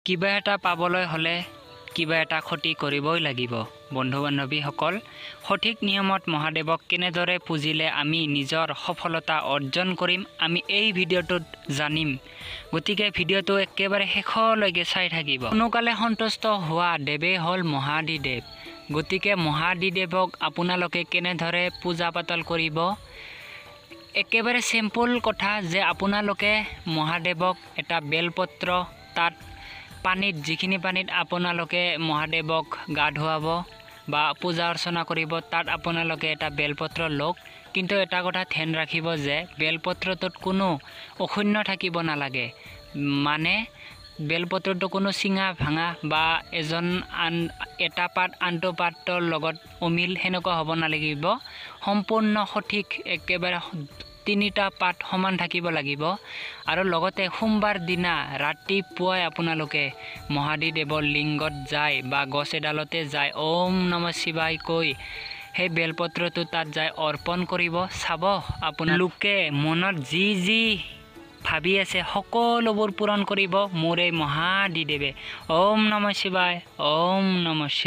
কিবা এটা পাবলৈ হলে কিবা এটা ক্ষতি কৰিবই লাগিব। বন্ধু বান্ধৱীসকল, সঠিক নিয়মত মহাদেৱক কেনেদৰে পুজিলে আমি নিজৰ সফলতা অৰ্জন কৰিম, আমি এই ভিডিঅ'টোত জানিম। গতিকে ভিডিঅ'টো একেবাৰে শেষলৈকে চাই থাকিব। সোনকালে সন্তুষ্ট হোৱা দেৱে হ'ল মহাদিদেৱ। গতিকে মহাদিদেৱক আপোনালোকে কেনেদৰে পূজা পাতল কৰিব, একেবাৰে চিম্পল কথা যে আপোনালোকে মহাদেৱক এটা বেলপত্ৰ, তাত পানীত, যিখিনি পানীত আপোনালোকে মহাদেৱক গা ধুৱাব বা পূজা অৰ্চনা কৰিব, তাত আপোনালোকে এটা বেলপত্ৰ লওক। কিন্তু এটা কথা ধ্যান ৰাখিব যে বেলপত্ৰটোত কোনো অশূন্য থাকিব নালাগে। মানে বেলপত্ৰটো কোনো চিঙা ভাঙা বা এটা পাত আনটো পাতৰ লগত অমিল সেনেকুৱা হ'ব নালাগিব। সম্পূৰ্ণ সঠিক একেবাৰে 3টা পাত সমান থাকিব লাগিব। আৰু লগতে সোমবাৰ দিনা ৰাতিপুৱাই আপোনালোকে মহাদেৱৰ লিংগত যায় বা গছ এডালতে যায় ওম নমঃ শিৱায় কৈ সেই বেলপত্ৰটো তাত যায় অৰ্পণ কৰিব। চাব আপোনালোকে মনত যি যি ভাবি আছে সকলোবোৰ পূৰণ কৰিব মোৰ এই মহাদিদেৱে। ওম নমঃ শিৱায়, ওম নমঃ শিৱায়।